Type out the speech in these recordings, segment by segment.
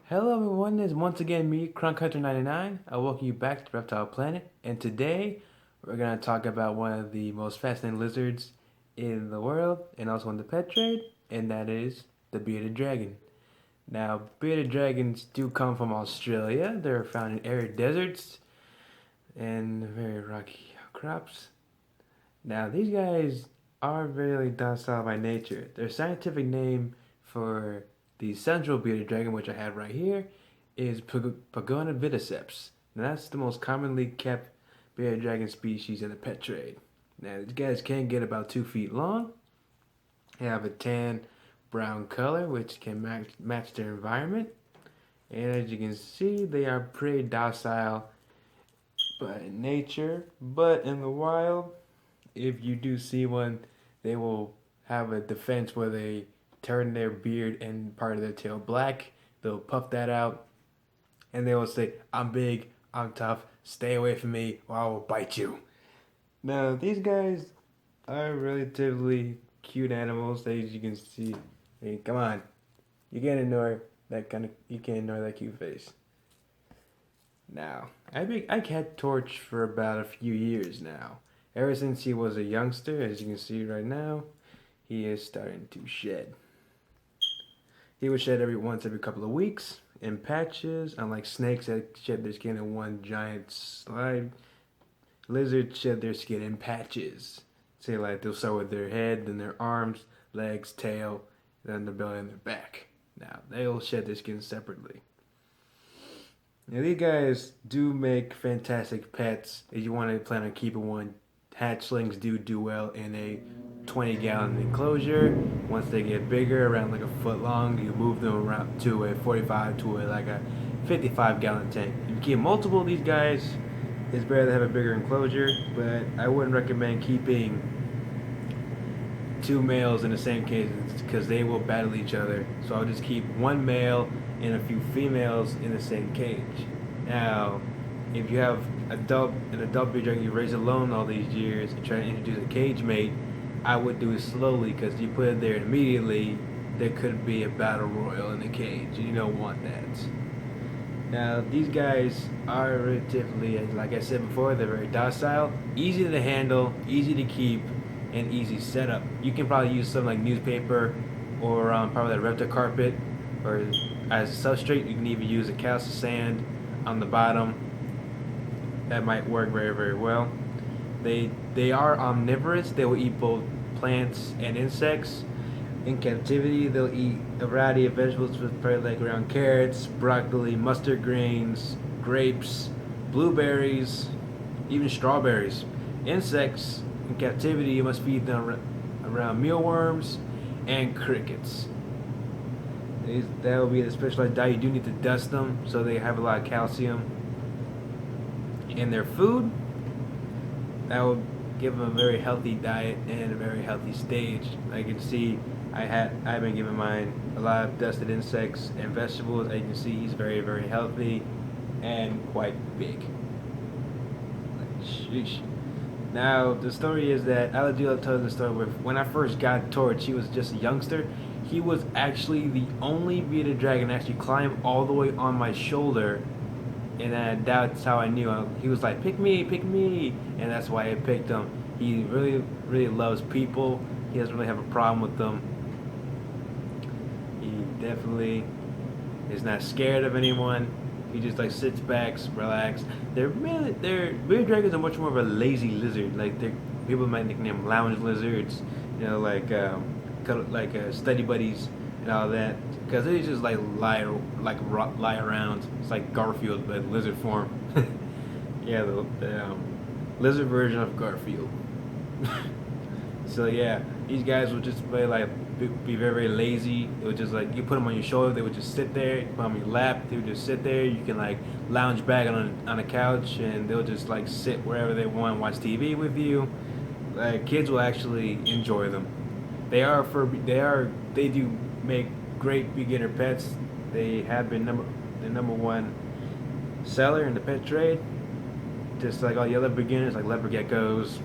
Hello everyone, it's once again me, Crunk Hunter 99. I welcome you back to Reptile Planet, and today we're gonna talk about one of the most fascinating lizards in the world, and also in the pet trade, and that is the bearded dragon. Now, bearded dragons do come from Australia. They're found in arid deserts and very rocky crops. Now, these guys are really docile by nature. Their scientific name for the central bearded dragon, which I have right here, is Pagona viticeps. Now, that's the most commonly kept bearded dragon species in the pet trade. Now, these guys can get about 2 feet long. They have a tan brown color, which can match their environment. And as you can see, they are pretty docile by nature, but in the wild, if you do see one, they will have a defense where they turn their beard and part of their tail black. They'll puff that out and they will say, "I'm big, I'm tough, stay away from me or I will bite you." Now, these guys are relatively cute animals, as you can see. Hey, come on. You can't ignore that cute face. Now, I've had Torch for about a few years now. Ever since he was a youngster, as you can see right now, he is starting to shed. He would shed every couple of weeks in patches, unlike snakes that shed their skin in one giant slide. Lizards shed their skin in patches. Say like they'll start with their head, then their arms, legs, tail, then their belly and their back. Now they'll shed their skin separately. Now these guys do make fantastic pets. If you want to plan on keeping one, hatchlings do well in a 20-gallon enclosure. Once they get bigger, around like a foot long, you move them around to a 45 to a 55-gallon tank. If you keep multiple of these guys, it's better to have a bigger enclosure, but I wouldn't recommend keeping two males in the same cage because they will battle each other. So I'll just keep one male and a few females in the same cage. Now, if you have an adult bearded dragon you raised alone all these years and try to introduce a cage mate, I would do it slowly because you put it there immediately, there could be a battle royal in the cage. You don't want that. Now, these guys are relatively, like I said before, they're very docile, easy to handle, easy to keep, and easy setup. You can probably use something like newspaper or probably a reptile carpet, or as a substrate, you can even use a callus of sand on the bottom. That might work very, very well. They are omnivorous. They will eat both plants and insects. In captivity, they'll eat a variety of vegetables with probably like around carrots, broccoli, mustard greens, grapes, blueberries, even strawberries. Insects, in captivity, you must feed them around mealworms and crickets. That will be a specialized diet. You do need to dust them so they have a lot of calcium in their food. That will give them a very healthy diet and a very healthy stage. I can see I've been giving mine a lot of dusted insects and vegetables. As you can see, he's very, very healthy and quite big. Sheesh. Now, the story is that Aladula tells the story where when I first got Torch, he was just a youngster. He was actually the only bearded dragon to actually climb all the way on my shoulder, and that's how I knew. He was like, pick me, and that's why I picked him. He really, really loves people. He doesn't really have a problem with them. He definitely is not scared of anyone. He just like sits back, relax. Bearded dragons are much more of a lazy lizard. Like people might nickname them lounge lizards. Study buddies and all that, because they just lie around. It's like Garfield but lizard form. Yeah, the lizard version of Garfield. So yeah, these guys will just be very, very lazy. It would just you put them on your shoulder, they would just sit there. You put them on your lap, they would just sit there. You can lounge back on a couch and they'll just sit wherever they want and watch TV with you. Kids will actually enjoy them. They do make great beginner pets. They have been the number one seller in the pet trade. Just like all the other beginners, like leopard geckos.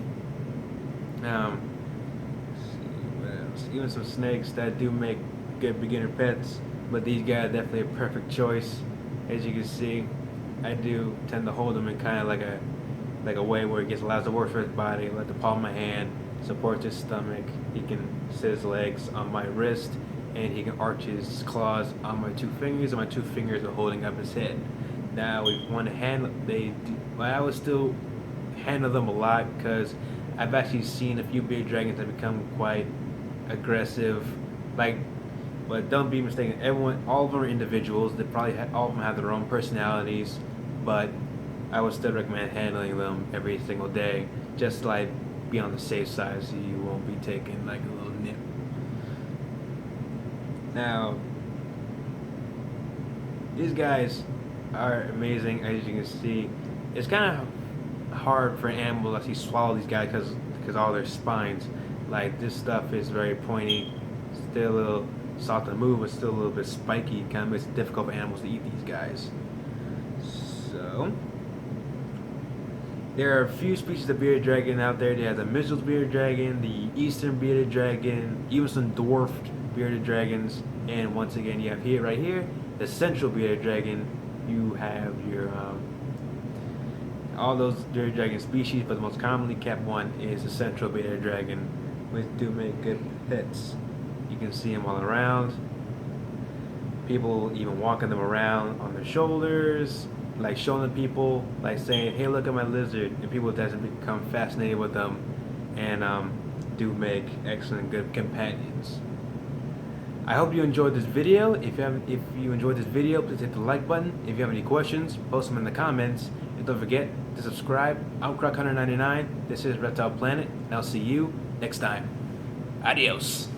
Let's see what else. Even some snakes that do make good beginner pets. but these guys are definitely a perfect choice. As you can see, I do tend to hold him in kind of like a way where he gets allows to work for his body, let the palm of my hand supports his stomach. He can sit his legs on my wrist, and he can arch his claws on my two fingers, and my two fingers are holding up his head. Now we want to handle. I would still handle them a lot because I've actually seen a few bearded dragons that become quite aggressive. Like, but don't be mistaken. All of them are individuals. They probably all of them have their own personalities, but I would still recommend handling them every single day, just to, like, be on the safe side so you won't be taking like a little nip. Now, these guys are amazing, as you can see. It's kind of hard for an animal to actually swallow these guys because all their spines. Like, this stuff is very pointy, still a little soft to move, but still a little bit spiky. Kind of makes it difficult for animals to eat these guys. So, there are a few species of bearded dragon out there. They have the Mitchell's bearded dragon, the Eastern bearded dragon, even some dwarfed bearded dragons, and once again, you have right here, the Central bearded dragon. You have your all those bearded dragon species, but the most commonly kept one is the Central bearded dragon, which do make good pets. You can see them all around. People even walking them around on their shoulders, like showing the people, like saying, "Hey, look at my lizard," and people that become fascinated with them, and do make excellent, good companions. I hope you enjoyed this video. If you enjoyed this video, please hit the like button. If you have any questions, post them in the comments. And don't forget to subscribe. I'm Croc199. This is Reptile Planet, and I'll see you next time. Adios.